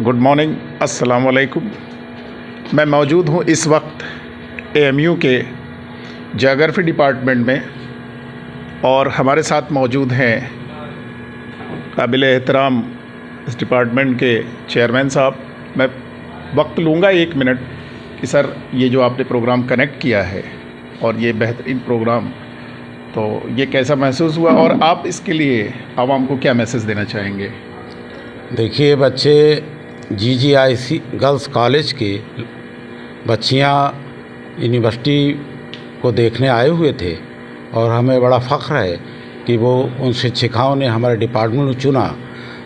Good morning, अस्सलाम वालेकुम। मैं मौजूद हूँ इस वक्त एएमयू के ज्योग्राफी डिपार्टमेंट में और हमारे साथ मौजूद हैं काबिल एहतराम इस डिपार्टमेंट के चेयरमैन साहब। मैं वक्त लूँगा 1 मिनट कि सर ये जो आपने प्रोग्राम कनेक्ट किया है और ये बेहतरीन प्रोग्राम, तो ये कैसा महसूस हुआ और आप इसके लिए आवाम को क्या मैसेज देना चाहेंगे? देखिए, बच्चे GGIC गर्ल्स कॉलेज के बच्चियां यूनिवर्सिटी को देखने आए हुए थे और हमें बड़ा फ़ख्र है कि वो उन शिक्षिकाओं ने हमारे डिपार्टमेंट को चुना,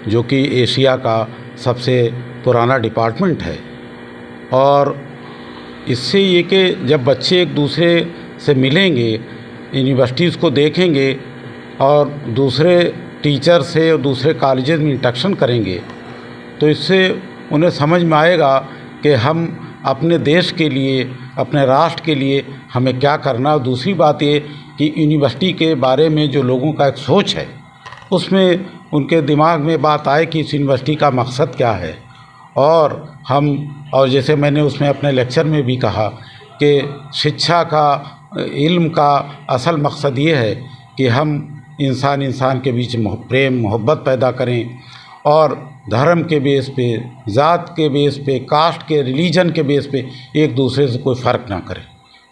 जो कि एशिया का सबसे पुराना डिपार्टमेंट है। और इससे ये कि जब बच्चे एक दूसरे से मिलेंगे, यूनिवर्सिटीज़ को देखेंगे और दूसरे टीचर से और दूसरे कॉलेजेस में इंटरेक्शन करेंगे, तो इससे उन्हें समझ में आएगा कि हम अपने देश के लिए, अपने राष्ट्र के लिए हमें क्या करना। और दूसरी बात ये कि यूनिवर्सिटी के बारे में जो लोगों का एक सोच है, उसमें उनके दिमाग में बात आए कि इस यूनिवर्सिटी का मकसद क्या है। और जैसे मैंने उसमें अपने लेक्चर में भी कहा कि शिक्षा का, इल्म का असल मकसद ये है कि हम इंसान के बीच प्रेम मोहब्बत पैदा करें और धर्म के बेस पे, ज़ात के बेस पे, कास्ट के, रिलीजन के बेस पे एक दूसरे से कोई फ़र्क ना करें।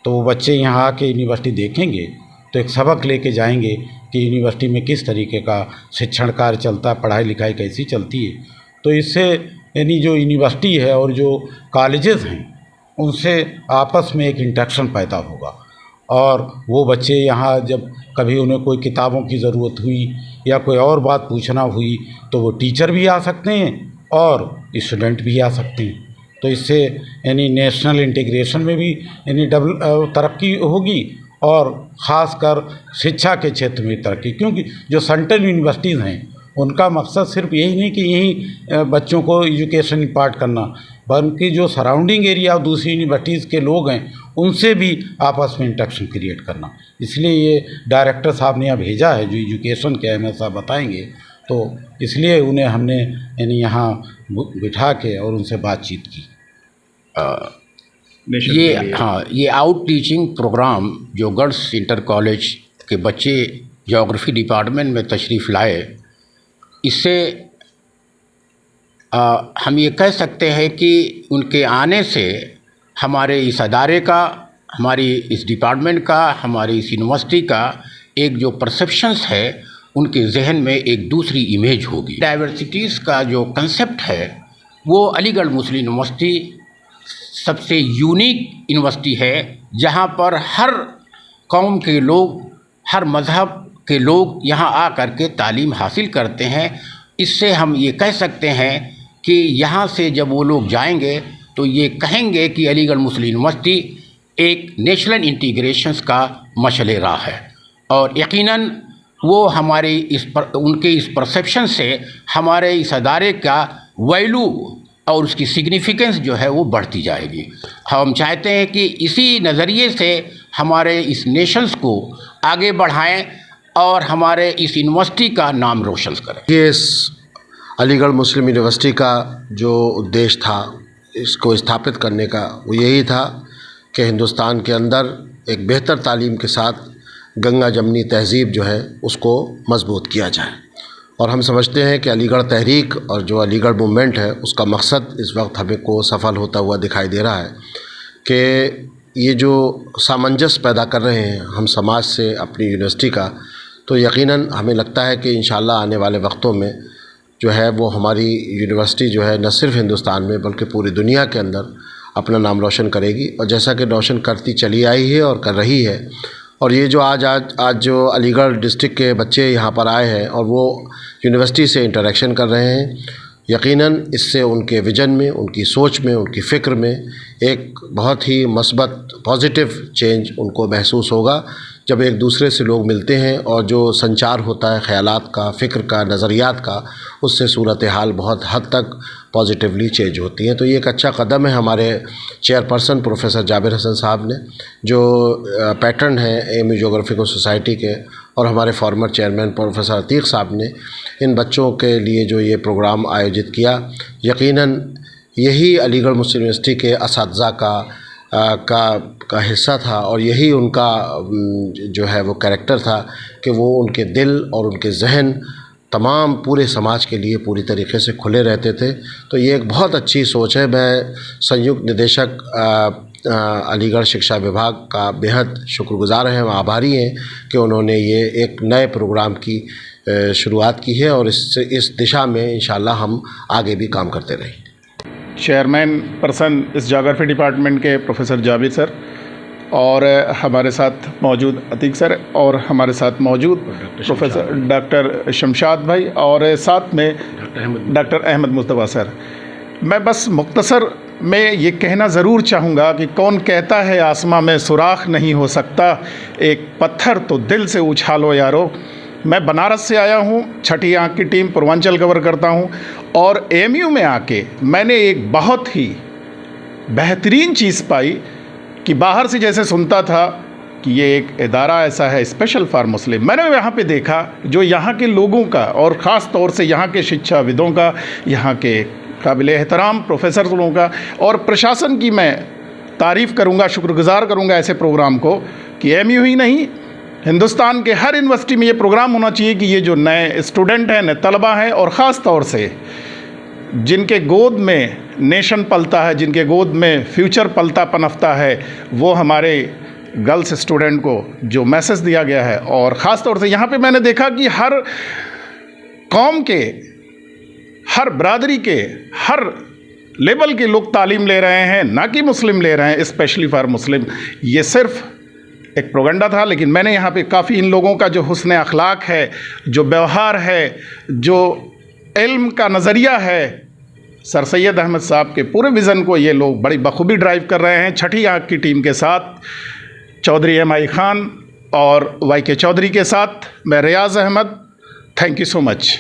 तो वो बच्चे यहाँ आके यूनिवर्सिटी देखेंगे तो एक सबक लेके जाएंगे कि यूनिवर्सिटी में किस तरीके का शिक्षण कार्य चलता है, पढ़ाई लिखाई कैसी चलती है। तो इससे यानी जो यूनिवर्सिटी है और जो कॉलेजेस हैं, उनसे आपस में एक इंटरेक्शन पैदा होगा और वो बच्चे यहाँ जब कभी उन्हें कोई किताबों की ज़रूरत हुई या कोई और बात पूछना हुई तो वो टीचर भी आ सकते हैं और स्टूडेंट भी आ सकते हैं। तो इससे यानी नेशनल इंटीग्रेशन में भी यानी तरक्की होगी और ख़ासकर शिक्षा के क्षेत्र में तरक्की, क्योंकि जो सेंट्रल यूनिवर्सिटीज़ हैं उनका मकसद सिर्फ यही नहीं कि यहीं बच्चों को एजुकेशन इम्पार्ट करना, बल्कि जो सराउंडिंग एरिया और दूसरी यूनिवर्सिटीज़ के लोग हैं उनसे भी आपस में इंटरेक्शन क्रिएट करना। इसलिए ये डायरेक्टर साहब ने यहाँ भेजा है, जो एजुकेशन के अहमियत साहब बताएंगे, तो इसलिए उन्हें हमने यानी यहाँ बिठा के और उनसे बातचीत की। ये आउट टीचिंग प्रोग्राम जो गर्ल्स इंटर कॉलेज के बच्चे ज्योग्राफी डिपार्टमेंट में तशरीफ़ लाए, इससे हम ये कह सकते हैं कि उनके आने से हमारे इस अदारे का, हमारी इस डिपार्टमेंट का, हमारी इस यूनिवर्सिटी का एक जो परसेप्शंस है उनके जहन में एक दूसरी इमेज होगी। डाइवर्सिटीज़ का जो कंसेप्ट है वो अलीगढ़ मुस्लिम यूनिवर्सिटी सबसे यूनिक यूनिवर्सिटी है, जहाँ पर हर कौम के लोग, हर मज़हब के लोग यहाँ आ कर के तालीम हासिल करते हैं। इससे हम ये कह सकते हैं कि यहाँ से जब वो लोग जाएंगे तो ये कहेंगे कि अलीगढ़ मुस्लिम यूनिवर्सिटी एक नेशनल इंटीग्रेशंस का मशअल राह है। और यकीनन वो हमारे उनके इस परसेप्शन से हमारे इस अदारे का वैल्यू और उसकी सिग्निफिकेंस जो है वो बढ़ती जाएगी। हम चाहते हैं कि इसी नज़रिए से हमारे इस नेशंस को आगे बढ़ाएं और हमारे इस यूनिवर्सिटी का नाम रोशन करें। ये इस अलीगढ़ मुस्लिम यूनिवर्सिटी का जो उद्देश्य था इसको स्थापित करने का, वो यही था कि हिंदुस्तान के अंदर एक बेहतर तालीम के साथ गंगा जमनी तहज़ीब जो है उसको मजबूत किया जाए। और हम समझते हैं कि अलीगढ़ तहरीक और जो अलीगढ़ मूवमेंट है उसका मकसद इस वक्त हमें को सफल होता हुआ दिखाई दे रहा है कि ये जो सामंजस्य पैदा कर रहे हैं हम समाज से अपनी यूनिवर्सिटी का, तो यकीनन हमें लगता है कि इंशाअल्लाह आने वाले वक्तों में जो है वो हमारी यूनिवर्सिटी जो है न सिर्फ हिंदुस्तान में बल्कि पूरी दुनिया के अंदर अपना नाम रोशन करेगी। और जैसा कि रोशन करती चली आई है और कर रही है। और ये जो आज जो अलीगढ़ डिस्ट्रिक्ट के बच्चे यहाँ पर आए हैं और वो यूनिवर्सिटी से इंटरेक्शन कर रहे हैं, यकीनन इससे उनके विजन में, उनकी सोच में, उनकी फ़िक्र में एक बहुत ही मस्बत पॉजिटिव चेंज उनको महसूस होगा जब एक दूसरे से लोग मिलते हैं और जो संचार होता है ख़यालात का, फ़िक्र का, नज़रियात का, उससे सूरत हाल बहुत हद तक पॉजिटिवली चेंज होती है। तो ये एक अच्छा कदम है हमारे चेयरपर्सन प्रोफेसर जाबिर हसन साहब ने, जो पैटर्न है एएमयू ज्योग्राफिकल सोसाइटी के, और हमारे फॉर्मर चेयरमैन प्रोफेसर अतीक साहब ने इन बच्चों के लिए जो ये प्रोग्राम आयोजित किया, यकीनन यही अलीगढ़ मुस्लिम यूनिवर्सिटी के असातिज़ा का हिस्सा था और यही उनका जो है वो कैरेक्टर था कि वो उनके दिल और उनके जहन तमाम पूरे समाज के लिए पूरी तरीके से खुले रहते थे। तो ये एक बहुत अच्छी सोच है। मैं संयुक्त निदेशक अलीगढ़ शिक्षा विभाग का बेहद शुक्रगुज़ार हैं, आभारी हैं कि उन्होंने ये एक नए प्रोग्राम की शुरुआत की है और इस दिशा में इंशाअल्लाह हम आगे भी काम करते रहेंगे। चेयरमैन पर्सन इस ज्योग्राफी डिपार्टमेंट के प्रोफेसर जावेद सर और हमारे साथ मौजूद अतीक सर और हमारे साथ मौजूद प्रोफेसर डॉक्टर शमशाद भाई और साथ में डॉक्टर अहमद मुस्तफ़ा सर। मैं बस मुख्तसर में ये कहना ज़रूर चाहूँगा कि कौन कहता है आसमां में सुराख नहीं हो सकता, एक पत्थर तो दिल से उछालो यारो। मैं बनारस से आया हूँ, छठी आँख की टीम पूर्वांचल कवर करता हूँ और एएमयू में आके मैंने एक बहुत ही बेहतरीन चीज़ पाई कि बाहर से जैसे सुनता था कि ये एक इदारा ऐसा है स्पेशल फॉर मुस्लिम, मैंने यहाँ पे देखा जो यहाँ के लोगों का और ख़ास तौर से यहाँ के शिक्षाविदों का, यहाँ के काबिल एहतराम प्रोफेसरों का और प्रशासन की मैं तारीफ़ करूँगा, शुक्रगुज़ार करूँगा ऐसे प्रोग्राम को कि एएमयू ही नहीं, हिंदुस्तान के हर यूनिवर्सिटी में ये प्रोग्राम होना चाहिए कि ये जो नए स्टूडेंट हैं, नए तलबा हैं और ख़ास तौर से जिनके गोद में नेशन पलता है, जिनके गोद में फ्यूचर पलता पनपता है, वो हमारे गर्ल्स स्टूडेंट को जो मैसेज दिया गया है। और ख़ास तौर से यहाँ पे मैंने देखा कि हर कौम के, हर बरादरी के, हर लेवल के लोग तालीम ले रहे हैं, ना कि मुस्लिम ले रहे हैं स्पेशली फॉर मुस्लिम। ये सिर्फ एक प्रोगंडा था, लेकिन मैंने यहाँ पे काफ़ी इन लोगों का जो हुस्न अखलाक है, जो व्यवहार है, जो इल्म का नज़रिया है, सर सैयद अहमद साहब के पूरे विज़न को ये लोग बड़ी बखूबी ड्राइव कर रहे हैं। छठी आँख की टीम के साथ चौधरी एम.आई. खान और वाई.के. चौधरी के साथ मैं Riyaz Ahmed. Thank you so much.